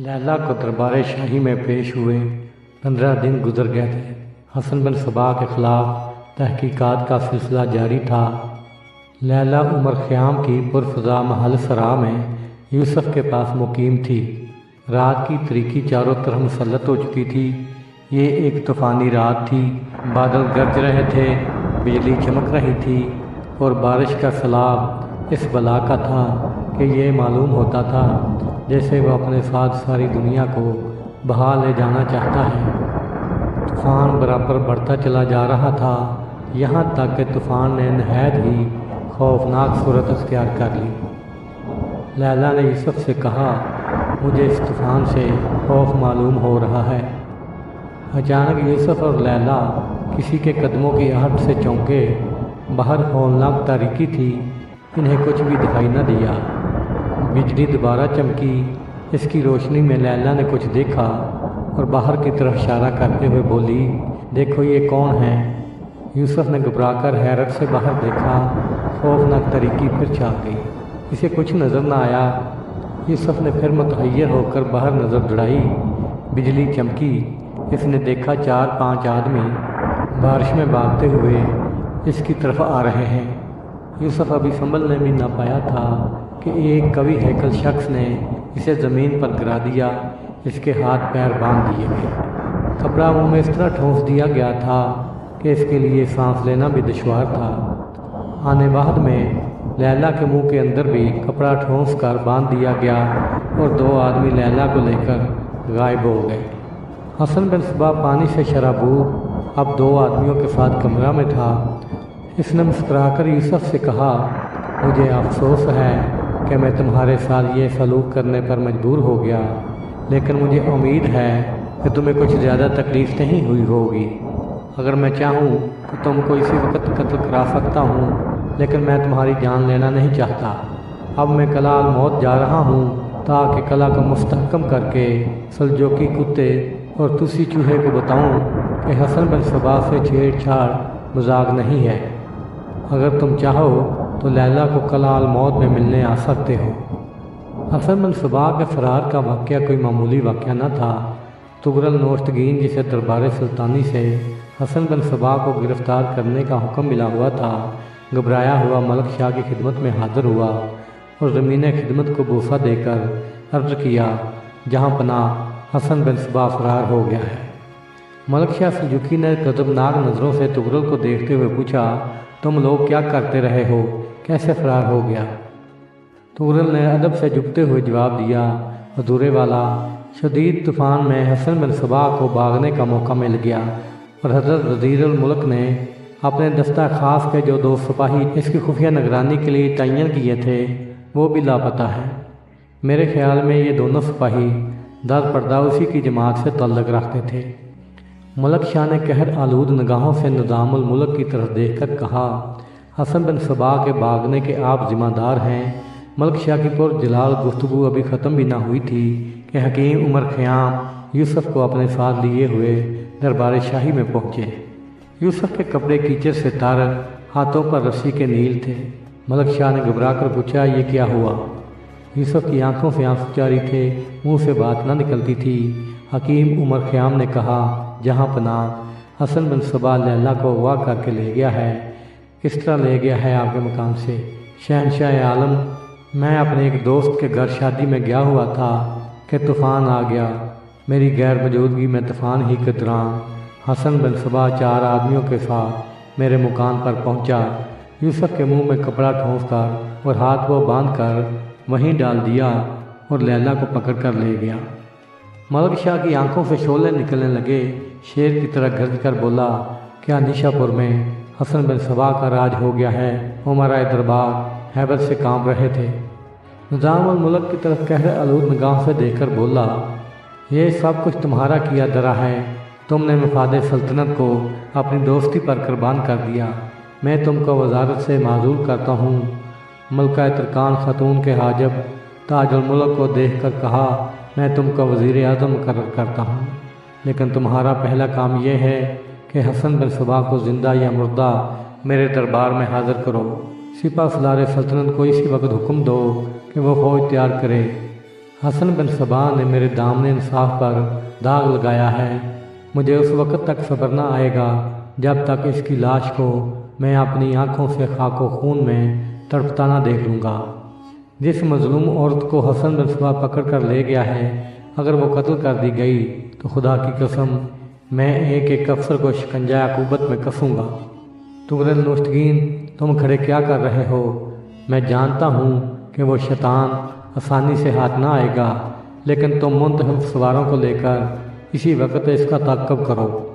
लैला को दरबार शाही में पेश हुए 15 दिन गुजर गए थे। हसन बिन सबा के ख़िलाफ़ तहकीकात का सिलसिला जारी था। लैला उमर ख़याम की पुरफ़ज़ा महल सरा में यूसुफ के पास मुकीम थी। रात की तरीकी चारों तरफ मुसल्लत हो चुकी थी। ये एक तूफ़ानी रात थी। बादल गरज रहे थे, बिजली चमक रही थी और बारिश का सैलाब इस बला का था कि ये मालूम होता था जैसे वह अपने साथ सारी दुनिया को बहा ले जाना चाहता है। तूफ़ान बराबर बढ़ता चला जा रहा था, यहाँ तक कि तूफ़ान ने नहायत ही खौफनाक सूरत अख्तियार कर ली। लैला ने यूसुफ से कहा, मुझे इस तूफ़ान से खौफ मालूम हो रहा है। अचानक यूसुफ और लैला किसी के कदमों की आहट से चौंके। बाहर हौलनाक तारीकी थी, इन्हें कुछ भी दिखाई न दिया। बिजली दोबारा चमकी। इसकी रोशनी में लैला ने कुछ देखा और बाहर की तरफ इशारा करते हुए बोली, देखो ये कौन है। यूसुफ ने घबराकर हैरत से बाहर देखा। खौफनाक तारीकी फिर छा गई, इसे कुछ नज़र न आया। यूसुफ ने फिर मुतहय्यर होकर बाहर नज़र दौड़ाई। बिजली चमकी। इसने देखा 4-5 आदमी बारिश में भागते हुए इसकी तरफ आ रहे हैं। यूसुफ अभी संभलने भी ना पाया था कि एक कवि हैकल शख्स ने इसे ज़मीन पर गिरा दिया। इसके हाथ पैर बांध दिए गए। कपड़ा मुंह में इस तरह ठूंस दिया गया था कि इसके लिए सांस लेना भी दुश्वार था। आने बाद में लैला के मुंह के अंदर भी कपड़ा ठूंस कर बांध दिया गया और 2 आदमी लैला को लेकर गायब हो गए। हसन बिन सबा पानी से शराबूर अब 2 आदमियों के साथ कमरा में था। इसने मुस्कुराकर यूसुफ से कहा, मुझे अफसोस है कि मैं तुम्हारे साथ ये सलूक करने पर मजबूर हो गया, लेकिन मुझे उम्मीद है कि तुम्हें कुछ ज़्यादा तकलीफ़ नहीं हुई होगी। अगर मैं चाहूँ तो तुमको इसी वक्त कत्ल करा सकता हूँ, लेकिन मैं तुम्हारी जान लेना नहीं चाहता। अब मैं कला अल मौत जा रहा हूँ ताकि कला को मुस्तहकम करके सलजोकी कुत्ते और तुसी चूहे को बताऊँ कि हसन बिन सबा से छेड़छाड़ मजाक नहीं है। अगर तुम चाहो तो लैला को कला अल मौत में मिलने आ सकते हो। हसन बिन सबा के फरार का वाक़या कोई मामूली वाक़या न था। तुगरल नोश्तगीन जिसे दरबार सुल्तानी से हसन बिन सबा को गिरफ़्तार करने का हुक्म मिला हुआ था, घबराया हुआ मलक शाह की खिदमत में हाजिर हुआ और ज़मीन खिदमत को बूसा देकर अर्ज़ किया, जहाँ पनाह हसन बिन सबा फरार हो गया है। मलक शाह सल्जुकी ने गज़बनाक नज़रों से तुगरल को देखते हुए पूछा, तुम लोग क्या करते रहे हो, कैसे फरार हो गया। तुगरल ने अदब से झुकते हुए जवाब दिया, हजूरे वाला, शदीद तूफ़ान में हसन बिन सबा को भागने का मौका मिल गया और हज़रत वज़ीरुल मुल्क ने अपने दस्ता ख़ास के जो 2 सिपाही इसकी खुफिया निगरानी के लिए तयन किए थे वो भी लापता हैं। मेरे ख्याल में ये दोनों सिपाही दर पर्दा उसी की जमात से तल्लक रखते थे। मलक शाह ने कहर आलूद निगाहों से निज़ामुल मुल्क की तरफ देखकर कहा, हसन बिन सबा के भागने के आप ज़िम्मेदार हैं। मलक शाह की पुरजलाल गुफ्तगू अभी ख़त्म भी ना हुई थी कि हकीम उमर ख़याम यूसुफ को अपने साथ लिए हुए दरबार शाही में पहुँचे। यूसुफ के कपड़े कीचड़ से तर, हाथों पर रस्सी के नील थे। मलक शाह ने घबरा कर पूछा, ये क्या हुआ। यूसुफ की आंखों से आंसू जारी थे, मुंह से बात न निकलती थी। हकीम उमर ख़याम ने कहा, जहाँ पनाह हसन बिन सबा लैला को अगवा करके ले गया है। किस तरह ले गया है आपके मकाम से। शहनशाह आलम, मैं अपने एक दोस्त के घर शादी में गया हुआ था कि तूफ़ान आ गया। मेरी गैर मौजूदगी में तूफ़ान ही के दौरान हसन बिन सबा 4 आदमियों के साथ मेरे मुकाम पर पहुंचा। यूसुफ के मुंह में कपड़ा ठूंस कर और हाथ वो बांध कर वहीं डाल दिया और लैला को पकड़ कर ले गया। मलक शाह की आंखों से शोले निकलने लगे। शेर की तरह गरज कर बोला, क्या निशापुर में हसन बिन सबा का राज हो गया है। उमराए दरबार हैबत से कांप रहे थे। निज़ामुल मुल्क की तरफ कहर आलूद निगाह से देखकर बोला, ये सब कुछ तुम्हारा किया धरा है। तुमने मफाद सल्तनत को अपनी दोस्ती पर कुर्बान कर दिया। मैं तुमको वजारत से माजूर करता हूँ। मलका तरकान खातून के हाजब ताजुल मुल्क को देख कर कहा, मैं तुमको वज़ीर आज़म मुकर्रर करता हूँ, लेकिन तुम्हारा पहला काम यह है कि हसन बिन सबा को ज़िंदा या मुर्दा मेरे दरबार में हाज़िर करो। सिपा सलार सल्तनत को इसी वक्त हुक्म दो कि वो फ़ौज तैयार करे। حسن بن صبا نے میرے دامن انصاف پر داغ لگایا ہے۔ مجھے اس وقت تک صبر نہ آئے گا جب تک اس کی لاش کو میں اپنی آنکھوں سے خاک و خون میں تڑپتا نہ دیکھ لوں گا۔ جس مظلوم عورت کو حسن بن صبا پکڑ کر لے گیا ہے، اگر وہ قتل کر دی گئی تو خدا کی قسم میں ایک ایک افسر کو شکنجہ عقوبت میں کسوں گا۔ تغرل نوشتگین، تم کھڑے کیا کر رہے ہو؟ میں جانتا ہوں کہ وہ شیطان آسانی سے ہاتھ نہ آئے گا، لیکن تم منتخب سواروں کو لے کر اسی وقت اس کا تعاقب کرو۔